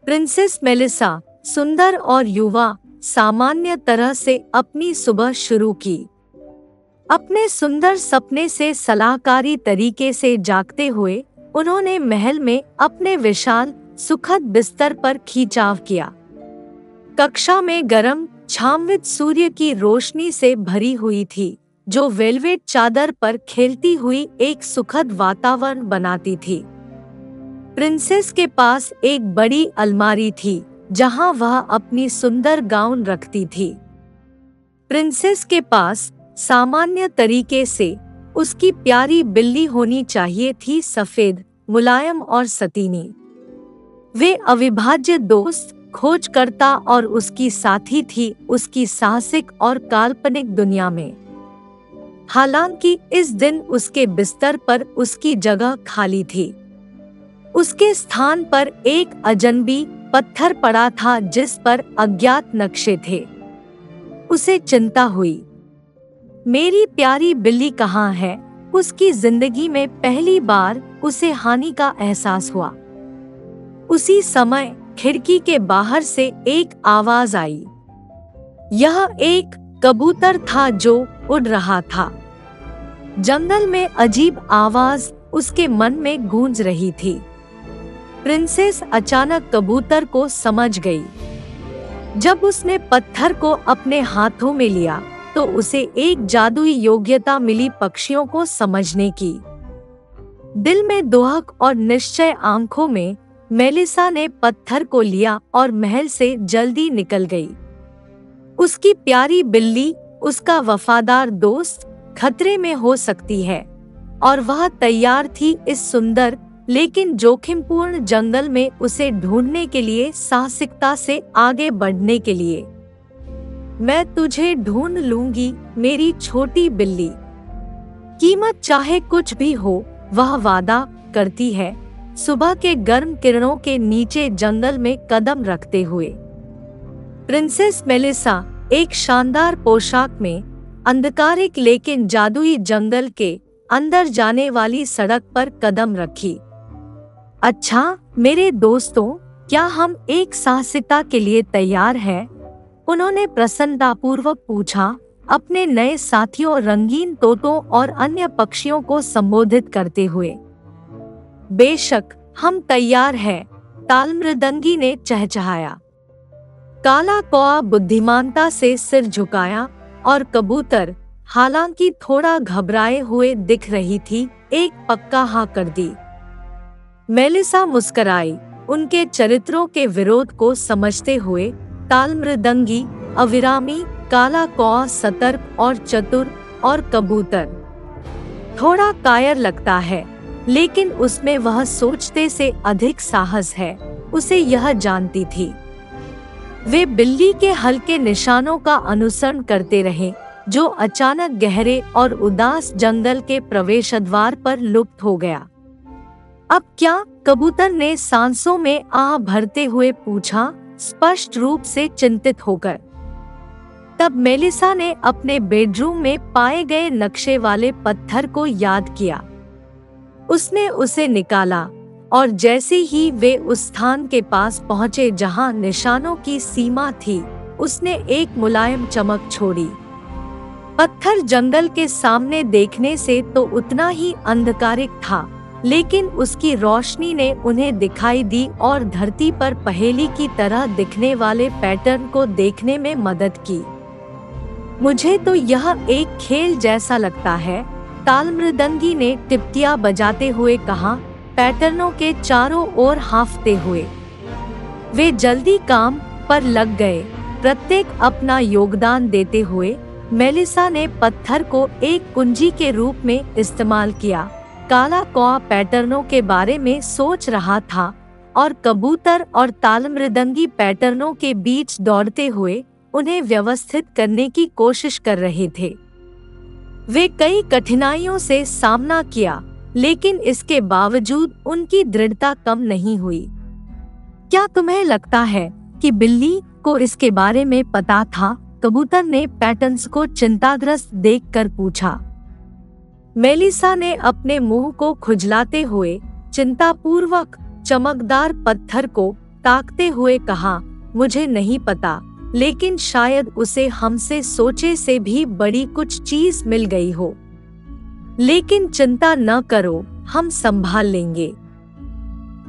Princess Melissa सुंदर और युवा सामान्य तरह से अपनी सुबह शुरू की। अपने सुंदर सपने से सलाहकारी तरीके से जागते हुए उन्होंने महल में अपने विशाल सुखद बिस्तर पर खिंचाव किया। कक्षा में गर्म छांवित सूर्य की रोशनी से भरी हुई थी, जो वेलवेट चादर पर खेलती हुई एक सुखद वातावरण बनाती थी। प्रिंसेस के पास एक बड़ी अलमारी थी, जहां वह अपनी सुंदर गाउन रखती थी। प्रिंसेस के पास सामान्य तरीके से उसकी प्यारी बिल्ली होनी चाहिए थी, सफेद, मुलायम और सतीनी। वे अविभाज्य दोस्त, खोजकर्ता और उसकी साथी थी उसकी साहसिक और काल्पनिक दुनिया में। हालांकि इस दिन उसके बिस्तर पर उसकी जगह खाली थी। उसके स्थान पर एक अजनबी पत्थर पड़ा था जिस पर अज्ञात नक्शे थे। उसे चिंता हुई, मेरी प्यारी बिल्ली कहाँ है? उसकी जिंदगी में पहली बार उसे हानि का एहसास हुआ। उसी समय खिड़की के बाहर से एक आवाज आई। यह एक कबूतर था जो उड़ रहा था। जंगल में अजीब आवाज उसके मन में गूंज रही थी। प्रिंसेस अचानक कबूतर को समझ गई। जब उसने पत्थर को अपने हाथों में लिया तो उसे एक जादुई योग्यता मिली पक्षियों को समझने की। दिल में दुहक और निश्चय आंखों में मेलिसा ने पत्थर को लिया और महल से जल्दी निकल गई। उसकी प्यारी बिल्ली, उसका वफादार दोस्त, खतरे में हो सकती है और वह तैयार थी इस सुंदर लेकिन जोखिमपूर्ण जंगल में उसे ढूंढने के लिए, साहसिकता से आगे बढ़ने के लिए। मैं तुझे ढूंढ लूंगी मेरी छोटी बिल्ली, कीमत चाहे कुछ भी हो, वह वादा करती है, सुबह के गर्म किरणों के नीचे जंगल में कदम रखते हुए। प्रिंसेस मेलिसा एक शानदार पोशाक में अंधकारिक लेकिन जादुई जंगल के अंदर जाने वाली सड़क पर कदम रखी। अच्छा मेरे दोस्तों, क्या हम एक साहसिकता के लिए तैयार हैं? उन्होंने प्रसन्नतापूर्वक पूछा, अपने नए साथियों, रंगीन तोतों और अन्य पक्षियों को संबोधित करते हुए। बेशक, हम तैयार हैं, तालमृदंगी ने चहचहाया। काला कौआ बुद्धिमानता से सिर झुकाया और कबूतर, हालांकि थोड़ा घबराए हुए दिख रही थी, एक पक्का हाँ कर दी। मेलिसा मुस्कराई, उनके चरित्रों के विरोध को समझते हुए। तालमृदंगी अविरामी, काला कौआ सतर्क और चतुर, और कबूतर थोड़ा कायर लगता है, लेकिन उसमें वह सोचते से अधिक साहस है, उसे यह जानती थी। वे बिल्ली के हल्के निशानों का अनुसरण करते रहे, जो अचानक गहरे और उदास जंगल के प्रवेशद्वार पर लुप्त हो गया। अब क्या? कबूतर ने सांसों में आह भरते हुए पूछा, स्पष्ट रूप से चिंतित होकर। तब मेलिसा ने अपने बेडरूम में पाए गए नक्शे वाले पत्थर को याद किया। उसने उसे निकाला और जैसे ही वे उस स्थान के पास पहुंचे जहां निशानों की सीमा थी, उसने एक मुलायम चमक छोड़ी। पत्थर जंगल के सामने देखने से तो उतना ही अंधकारिक था, लेकिन उसकी रोशनी ने उन्हें दिखाई दी और धरती पर पहेली की तरह दिखने वाले पैटर्न को देखने में मदद की। मुझे तो यह एक खेल जैसा लगता है, तालमृदंगी ने टिप्टियां बजाते हुए कहा, पैटर्नों के चारों ओर हाँफते हुए। वे जल्दी काम पर लग गए, प्रत्येक अपना योगदान देते हुए। मेलिसा ने पत्थर को एक कुंजी के रूप में इस्तेमाल किया। काला कौआ पैटर्नों के बारे में सोच रहा था और कबूतर और तालमृदंगी पैटर्नों के बीच दौड़ते हुए उन्हें व्यवस्थित करने की कोशिश कर रहे थे। वे कई कठिनाइयों से सामना किया, लेकिन इसके बावजूद उनकी दृढ़ता कम नहीं हुई। क्या तुम्हें लगता है कि बिल्ली को इसके बारे में पता था? कबूतर ने पैटर्न्स को चिंताग्रस्त देखकर पूछा। मेलिसा ने अपने मुंह को खुजलाते हुए चिंतापूर्वक चमकदार पत्थर को ताकते हुए कहा, मुझे नहीं पता, लेकिन शायद उसे हमसे सोचे से भी बड़ी कुछ चीज मिल गई हो। लेकिन चिंता न करो, हम संभाल लेंगे।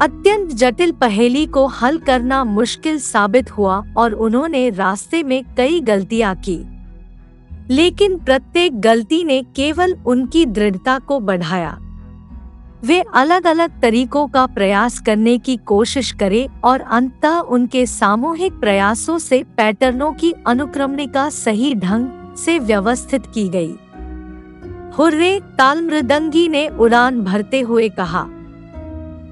अत्यंत जटिल पहेली को हल करना मुश्किल साबित हुआ और उन्होंने रास्ते में कई गलतियां की, लेकिन प्रत्येक गलती ने केवल उनकी दृढ़ता को बढ़ाया। वे अलग अलग तरीकों का प्रयास करने की कोशिश करे और अंततः उनके सामूहिक प्रयासों से पैटर्नों की अनुक्रमणिका सही ढंग से व्यवस्थित की गई। हुर्रे, तालमृदंगी ने उड़ान भरते हुए कहा।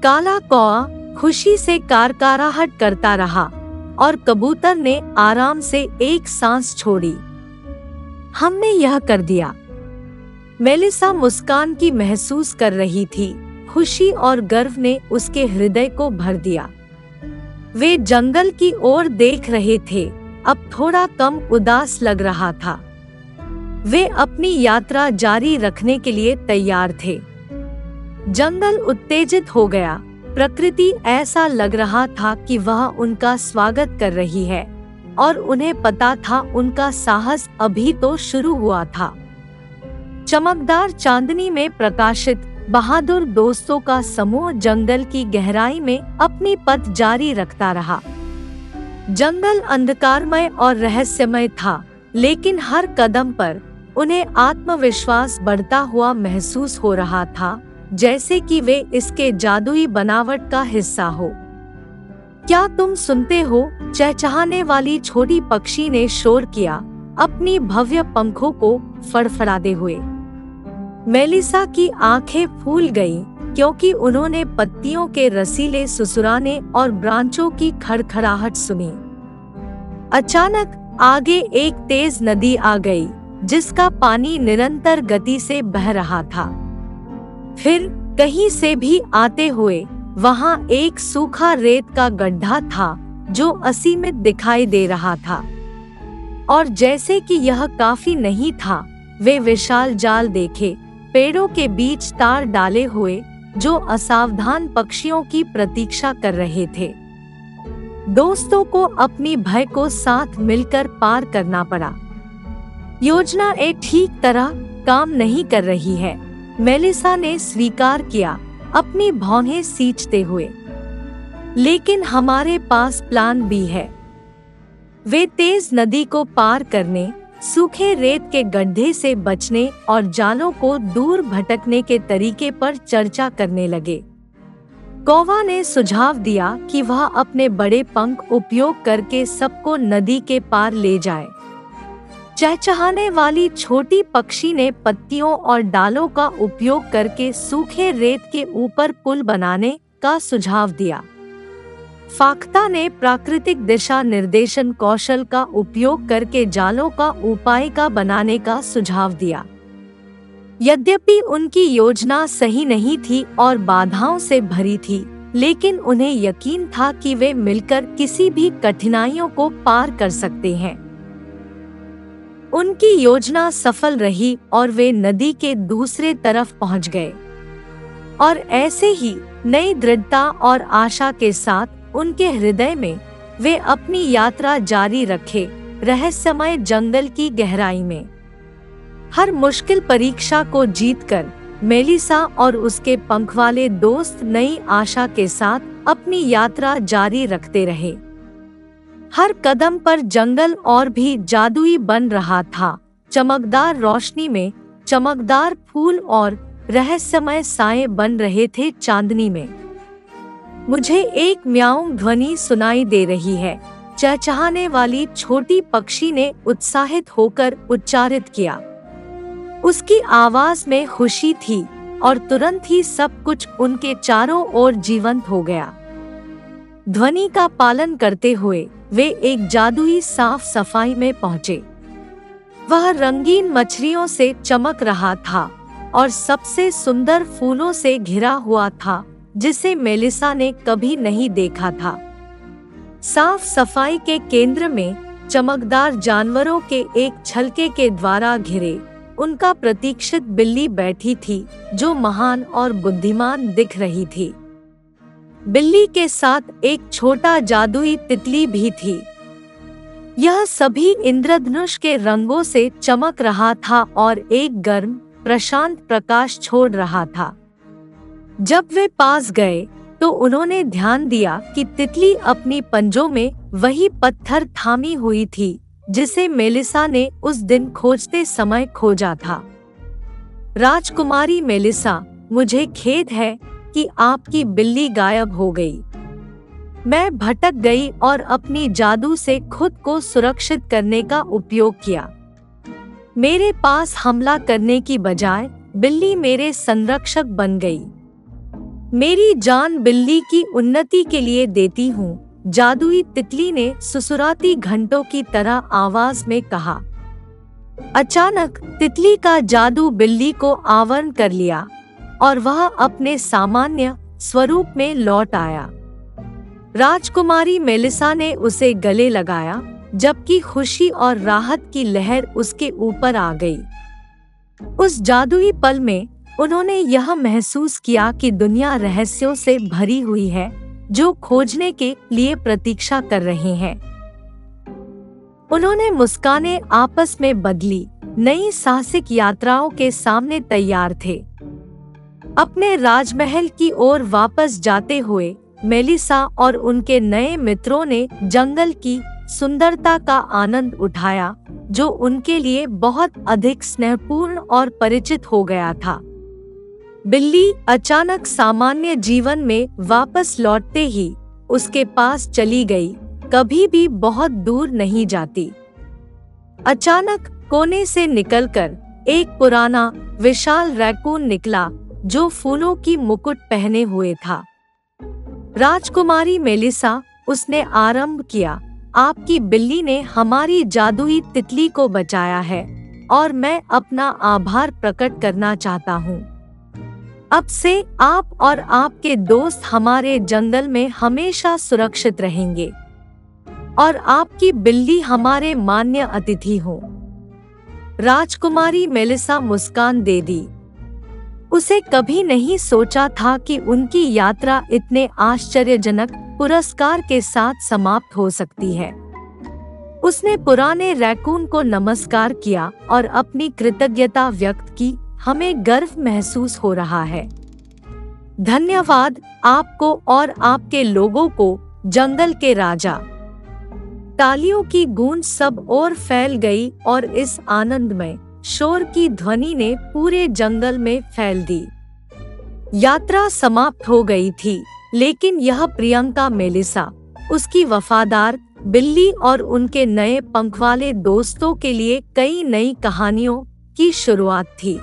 काला कौआ खुशी से कारकाराहट करता रहा और कबूतर ने आराम से एक सांस छोड़ी। हमने यह कर दिया। मेलिसा मुस्कान की महसूस कर रही थी। खुशी और गर्व ने उसके हृदय को भर दिया। वे जंगल की ओर देख रहे थे, अब थोड़ा कम उदास लग रहा था। वे अपनी यात्रा जारी रखने के लिए तैयार थे। जंगल उत्तेजित हो गया। प्रकृति ऐसा लग रहा था कि वह उनका स्वागत कर रही है और उन्हें पता था उनका साहस अभी तो शुरू हुआ था। चमकदार चांदनी में प्रकाशित बहादुर दोस्तों का समूह जंगल की गहराई में अपनी पथ जारी रखता रहा। जंगल अंधकारमय और रहस्यमय था, लेकिन हर कदम पर उन्हें आत्मविश्वास बढ़ता हुआ महसूस हो रहा था, जैसे कि वे इसके जादुई बनावट का हिस्सा हो। क्या तुम सुनते हो? चहचहाने वाली छोटी पक्षी ने शोर किया, अपनी भव्य पंखों को फड़फड़ाते हुए। मेलिसा की आंखें फूल गईं, क्योंकि उन्होंने पत्तियों के रसीले सुसुराने और ब्रांचों की खड़खड़ाहट सुनी। अचानक आगे एक तेज नदी आ गई, जिसका पानी निरंतर गति से बह रहा था। फिर कहीं से भी आते हुए वहां एक सूखा रेत का गड्ढा था जो असीमित दिखाई दे रहा था। और जैसे कि यह काफी नहीं था, वे विशाल जाल देखे, पेड़ों के बीच तार डाले हुए, जो असावधान पक्षियों की प्रतीक्षा कर रहे थे। दोस्तों को अपनी भय को साथ मिलकर पार करना पड़ा। योजना एक ठीक तरह काम नहीं कर रही है, मेलिसा ने स्वीकार किया, अपनी भौहें सींचते हुए। लेकिन हमारे पास प्लान बी है। वे तेज नदी को पार करने, सूखे रेत के गड्ढे से बचने और जालों को दूर भटकने के तरीके पर चर्चा करने लगे। कौवा ने सुझाव दिया कि वह अपने बड़े पंख उपयोग करके सबको नदी के पार ले जाए। चहचहाने वाली छोटी पक्षी ने पत्तियों और डालों का उपयोग करके सूखे रेत के ऊपर पुल बनाने का सुझाव दिया। फाख्ता ने प्राकृतिक दिशा निर्देशन कौशल का उपयोग करके जालों का उपाय का बनाने का सुझाव दिया। यद्यपि उनकी योजना सही नहीं थी और बाधाओं से भरी थी, लेकिन उन्हें यकीन था कि वे मिलकर किसी भी कठिनाइयों को पार कर सकते हैं। उनकी योजना सफल रही और वे नदी के दूसरे तरफ पहुंच गए। और ऐसे ही नई दृढ़ता और आशा के साथ उनके हृदय में वे अपनी यात्रा जारी रखे, रहस्यमय जंगल की गहराई में। हर मुश्किल परीक्षा को जीतकर मेलिसा और उसके पंख वाले दोस्त नई आशा के साथ अपनी यात्रा जारी रखते रहे। हर कदम पर जंगल और भी जादुई बन रहा था। चमकदार रोशनी में चमकदार फूल और रहस्यमय साए बन रहे थे चांदनी में। मुझे एक म्याऊं ध्वनि सुनाई दे रही है, चहचहाने वाली छोटी पक्षी ने उत्साहित होकर उच्चारित किया। उसकी आवाज में खुशी थी और तुरंत ही सब कुछ उनके चारों ओर जीवंत हो गया। ध्वनि का पालन करते हुए वे एक जादुई साफ सफाई में पहुंचे। वह रंगीन मछलियों से चमक रहा था और सबसे सुंदर फूलों से घिरा हुआ था, जिसे मेलिसा ने कभी नहीं देखा था। साफ सफाई के केंद्र में चमकदार जानवरों के एक छलके के द्वारा घिरे उनका प्रतीक्षित बिल्ली बैठी थी, जो महान और बुद्धिमान दिख रही थी। बिल्ली के साथ एक छोटा जादुई तितली भी थी। यह सभी इंद्रधनुष के रंगों से चमक रहा था और एक गर्म, प्रशांत प्रकाश छोड़ रहा था। जब वे पास गए तो उन्होंने ध्यान दिया कि तितली अपनी पंजों में वही पत्थर थामी हुई थी जिसे मेलिसा ने उस दिन खोजते समय खोजा था। राजकुमारी मेलिसा, मुझे खेद है कि आपकी बिल्ली गायब हो गई। मैं भटक गई और अपनी जादू से खुद को सुरक्षित करने का उपयोग किया। मेरे पास हमला करने की बजाय बिल्ली मेरे संरक्षक बन गई। मेरी जान बिल्ली की उन्नति के लिए देती हूँ, जादुई तितली ने सुसुराती घंटों की तरह आवाज में कहा। अचानक तितली का जादू बिल्ली को आवरण कर लिया और वह अपने सामान्य स्वरूप में लौट आया। राजकुमारी मेलिसा ने उसे गले लगाया, जबकि खुशी और राहत की लहर उसके ऊपर आ गई। उस जादुई पल में उन्होंने यह महसूस किया कि दुनिया रहस्यों से भरी हुई है जो खोजने के लिए प्रतीक्षा कर रहे हैं। उन्होंने मुस्कानें आपस में बदली, नई साहसिक यात्राओं के सामने तैयार थे। अपने राजमहल की ओर वापस जाते हुए मेलिसा और उनके नए मित्रों ने जंगल की सुंदरता का आनंद उठाया, जो उनके लिए बहुत अधिक स्नेहपूर्ण और परिचित हो गया था। बिल्ली अचानक सामान्य जीवन में वापस लौटते ही उसके पास चली गई, कभी भी बहुत दूर नहीं जाती। अचानक कोने से निकलकर एक पुराना विशाल रैकून निकला जो फूलों की मुकुट पहने हुए था। राजकुमारी मेलिसा, उसने आरंभ किया, आपकी बिल्ली ने हमारी जादुई तितली को बचाया है और मैं अपना आभार प्रकट करना चाहता हूँ। अब से आप और आपके दोस्त हमारे जंगल में हमेशा सुरक्षित रहेंगे और आपकी बिल्ली हमारे मान्य अतिथि हो। राजकुमारी मेलिसा मुस्कान दे दी। उसे कभी नहीं सोचा था कि उनकी यात्रा इतने आश्चर्यजनक पुरस्कार के साथ समाप्त हो सकती है। उसने पुराने रैकून को नमस्कार किया और अपनी कृतज्ञता व्यक्त की, हमें गर्व महसूस हो रहा है। धन्यवाद आपको और आपके लोगों को, जंगल के राजा। तालियों की गूंज सब ओर फैल गई और इस आनंदमय शोर की ध्वनि ने पूरे जंगल में फैल दी। यात्रा समाप्त हो गई थी, लेकिन यह प्रियंका मेलिसा, उसकी वफादार बिल्ली और उनके नए पंख वाले दोस्तों के लिए कई नई कहानियों की शुरुआत थी।